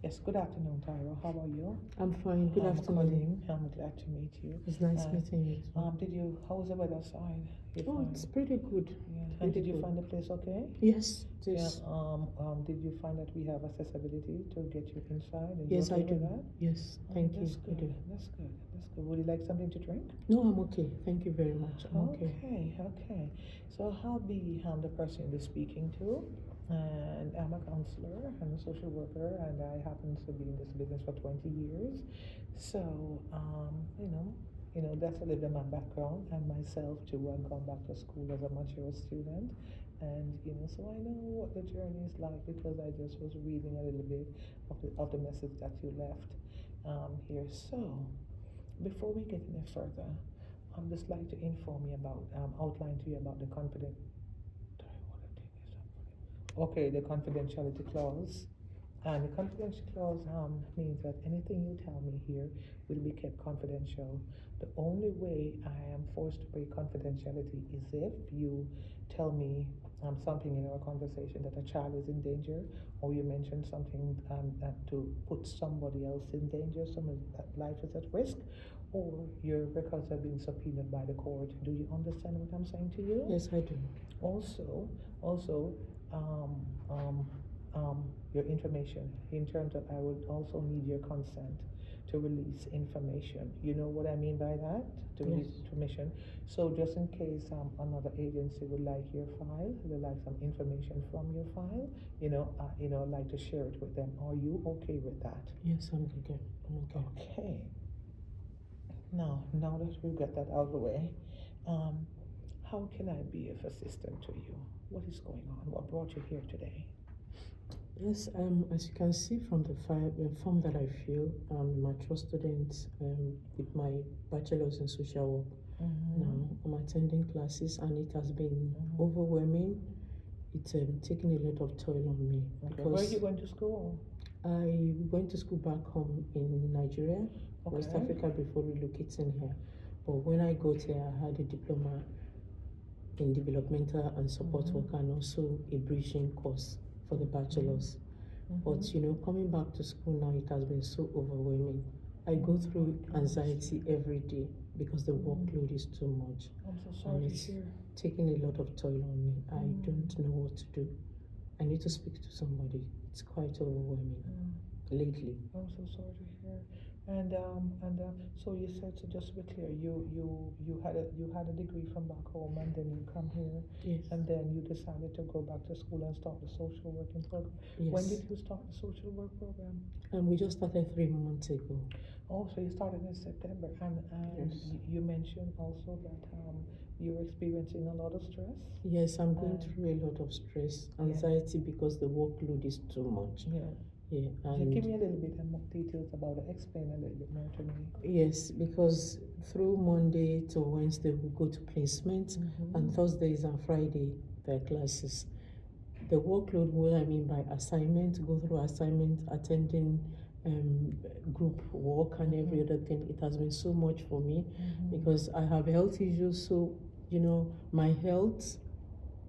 Yes, good afternoon, Tyra. How are you? I'm fine. Good I'm afternoon. Colin. I'm glad to meet you. It's nice meeting you too. How was the weather outside? You Oh, find, it's pretty good. yeah. And Pretty did you good. find the place okay? Yes, it Yeah. is. Did you find that we have accessibility to get you inside? And Yes, you I okay with do. that? Yes, thank you. That's I good. do. That's good. That's good. Would you like something to drink? No, I'm okay. Thank you very much. I'm okay. Okay. So I'll be the person you'll be speaking to, and I'm a counselor and a social worker, and I happen to be in this business for 20 years. So that's a little bit of my background, and myself too. I've gone back to school as a mature student, and so I know what the journey is like because I just was reading a little bit of the message that you left here. So before we get any further, I'd just like to inform you about, outline to you about the confident. Okay, the confidentiality clause. And the confidential clause means that anything you tell me here will be kept confidential. The only way I am forced to break confidentiality is if you tell me something in our conversation that a child is in danger, or you mention something that to put somebody else in danger, someone's life is at risk, or your records have been subpoenaed by the court. Do you understand what I'm saying to you? Yes, I do. Also, um, um, your information in terms of I would also need your consent to release information. You know what I mean by that? To release Yes. information. So just in case another agency would like your file, they like some information from your file, like to share it with them. Are you okay with that? Yes, I'm okay. I'm okay. Okay. Now that we've got that out of the way, um, how can I be of assistance to you? What is going on? What brought you here today? Yes, as you can see from the form that I fill, I'm a mature student with my bachelor's in social work. Now I'm attending classes and it has been overwhelming. It's taken a lot of toll on me. Okay. Where are you going to school? I went to school back home in Nigeria, West Okay. Africa, before relocating here. But when I got here, I had a diploma in developmental and support work and also a bridging course for the bachelor's. But coming back to school now, it has been so overwhelming. I go through anxiety every day because the workload is too much. I'm so sorry to hear. Taking a lot of toll on me. I don't know what to do. I need to speak to somebody. It's quite overwhelming lately. I'm so sorry to hear. So you said, so just to be clear, you had a degree from back home, and then you come here, Yes. and then you decided to go back to school and start the social working program. Yes. When did you start the social work program? We just started 3 months ago. Oh, so you started in September, and Yes. you mentioned also that you're experiencing a lot of stress. Yes, I'm going through a lot of stress, anxiety because the workload is too much. Yeah. Yeah, and give me a little bit more details about it. Explain a little bit more to me. Yes, because through Monday to Wednesday we go to placement, and Thursdays and Friday there are classes. The workload, what I mean by assignment, go through assignment, attending group work and every other thing, it has been so much for me because I have health issues. So my health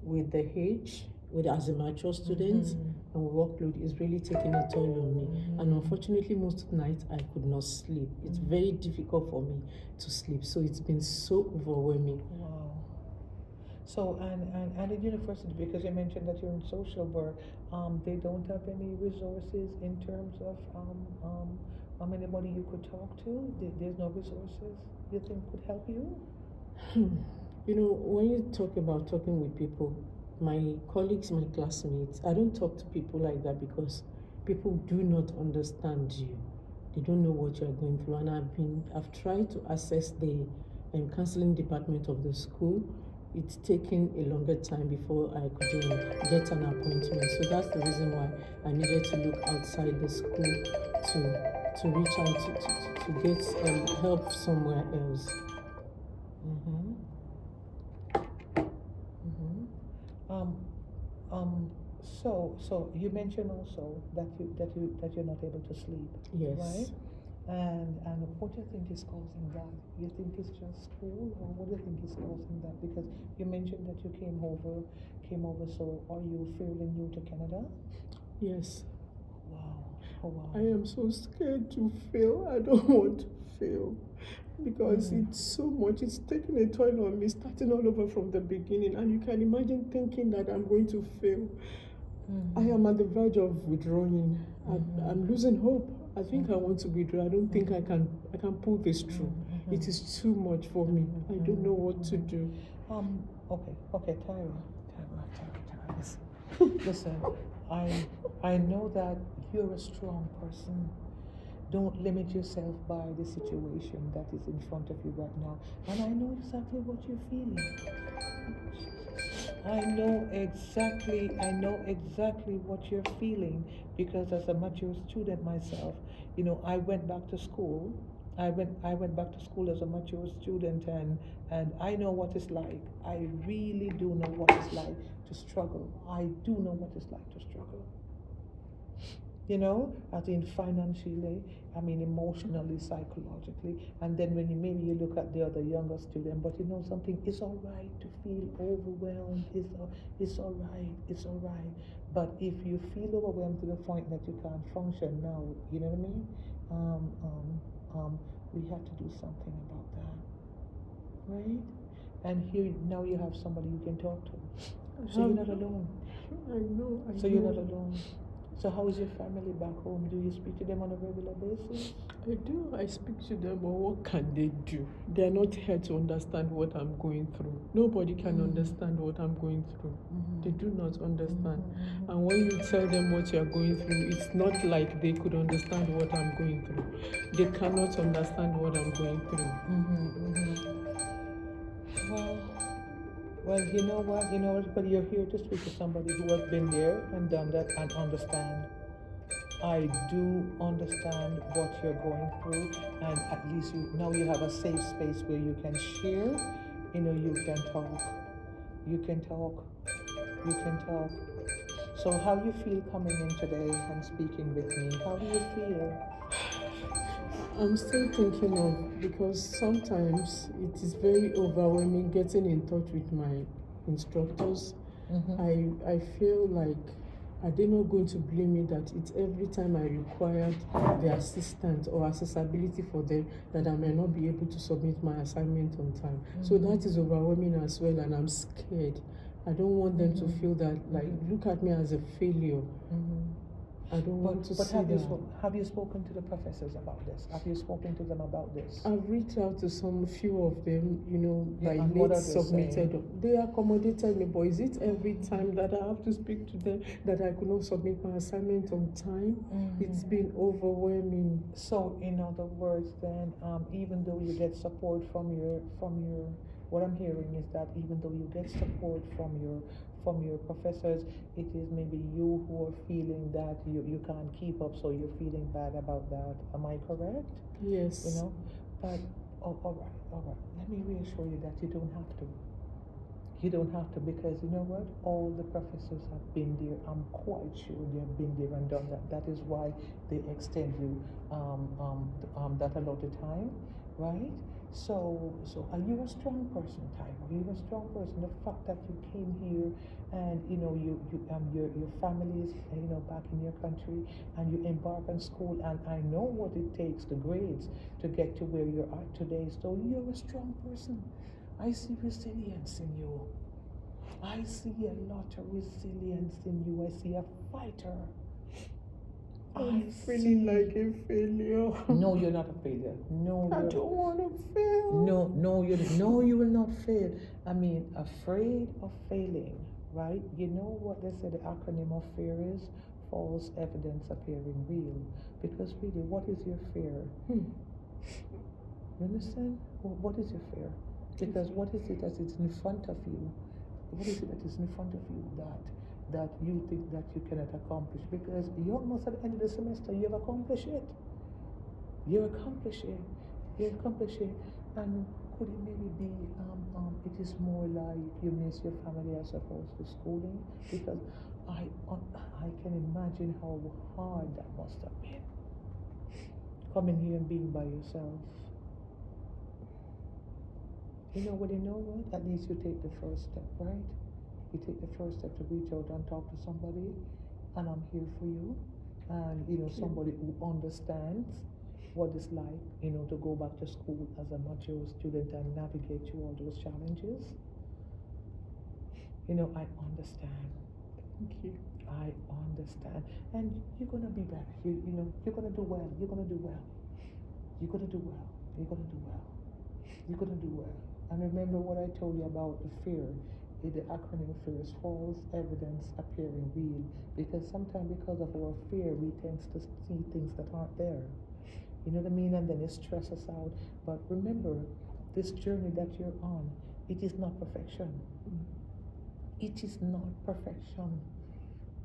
with the age, as a mature student, and workload is really taking a toll on me. And unfortunately, most nights I could not sleep. It's very difficult for me to sleep. So it's been so overwhelming. Wow. So and at university, because you mentioned that you're in social work, they don't have any resources in terms of anybody you could talk to. There's no resources you think could help you. When you talk about talking with people, my colleagues, my classmates, I don't talk to people like that because people do not understand you. They don't know what you're going through. And I've tried to access the counseling department of the school. It's taken a longer time before I could get an appointment. So that's the reason why I needed to look outside the school to reach out to get help somewhere else. So you mentioned also that you're not able to sleep. Yes. Right? And what do you think is causing that? You think it's just school, or what do you think is causing that? Because you mentioned that you came over. So are you fairly new to Canada? Yes. Wow. Oh, wow. I am so scared to fail. I don't want to fail because it's so much. It's taking a toll on me, starting all over from the beginning. And you can imagine thinking that I'm going to fail. I am at the verge of withdrawing. I'm losing hope. I think I want to withdraw. I don't think I can pull this through. It is too much for me. I don't know what to do. Okay, Tyra. Listen, I know that you're a strong person. Don't limit yourself by the situation that is in front of you right now. And I know exactly what you're feeling. I know exactly what you're feeling, because as a mature student myself, I went back to school. I went back to school as a mature student, and I know what it's like. I really do know what it's like to struggle. I do know what it's like to struggle. As in financially, emotionally, psychologically, and then when maybe you look at the other younger student, but something, it's all right to feel overwhelmed. It's all right. But if you feel overwhelmed to the point that you can't function now, you know what I mean? We have to do something about that, right? And here now you have somebody you can talk to, so you're not alone. I know. So you're not alone. So how is your family back home? Do you speak to them on a regular basis? I do. I speak to them, but what can they do? They're not here to understand what I'm going through. Nobody can understand what I'm going through. They do not understand. And when you tell them what you're going through, it's not like they could understand what I'm going through. They cannot understand what I'm going through. Well, you know what? But you're here to speak to somebody who has been there and done that and understand. I do understand what you're going through, and at least now you have a safe space where you can share. You can talk. You can talk. So how do you feel coming in today and speaking with me? How do you feel? I'm still thinking of, because sometimes it is very overwhelming getting in touch with my instructors. I feel like, are they not going to blame me that it's every time I required the assistance or accessibility for them that I may not be able to submit my assignment on time? So that is overwhelming as well, and I'm scared. I don't want them to feel that, like, look at me as a failure. I don't want to see that. Have you spoken to the professors about this? Have you spoken to them about this? I've reached out to few of them, by and what late are they submitted. saying? They accommodated me, but is it every time that I have to speak to them that I could not submit my assignment on time? It's been overwhelming. So, in other words, then, even though you get support from your, what I'm hearing is that even though you get support from your professors, it is maybe you who are feeling that you can't keep up, so you're feeling bad about that. Am I correct? Yes. But all right. Let me reassure you that you don't have to. You don't have to, because you know what? All the professors have been there. I'm quite sure they've been there and done that. That is why they extend you that a lot of time, right? So are you a strong person, Tyra? Are you a strong person? The fact that you came here and your family is back in your country, and you embark on school, and I know what it takes, the grades, to get to where you're at today. So you're a strong person. I see resilience in you. I see a lot of resilience in you. I see a fighter. I'm feeling like a failure. No, you're not a failure. No, I don't want to fail. No, you will not fail. Afraid of failing, right? You know what they say the acronym of fear is? False evidence appearing real. Because really, what is your fear? You understand? What is your fear? Because what is it that is in front of you? What is it that is in front of you that you think that you cannot accomplish? Because you're almost at the end of the semester, you've accomplished it. You're accomplishing. And could it maybe be it is more like you miss your family as opposed to schooling? Because I can imagine how hard that must have been, coming here and being by yourself. You know what? At least you take the first step, right? You take the first step to reach out and talk to somebody, and I'm here for you. and somebody who understands what it's like, to go back to school as a mature student and navigate through all those challenges. I understand. Thank you. I understand. And you're gonna be better. You're gonna do well. You're gonna do well. You're gonna do well. You're gonna do well. You're gonna do well. And remember what I told you about the fear. The acronym fear is false evidence appearing real. Because sometimes because of our fear, we tend to see things that aren't there. You know what I mean? And then it stresses us out. But remember, this journey that you're on, it is not perfection. It is not perfection.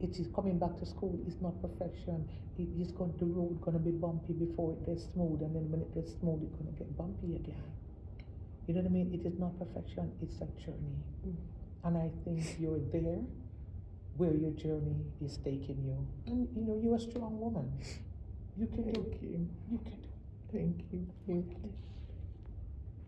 It is coming back to school. It's not perfection. The road gonna be bumpy before it gets smooth, and then when it gets smooth, it's gonna get bumpy again. You know what I mean? It is not perfection. It's a journey, and I think you're there, where your journey is taking you. And you're a strong woman. You can do it. Thank you. You can do it. Thank you. Thank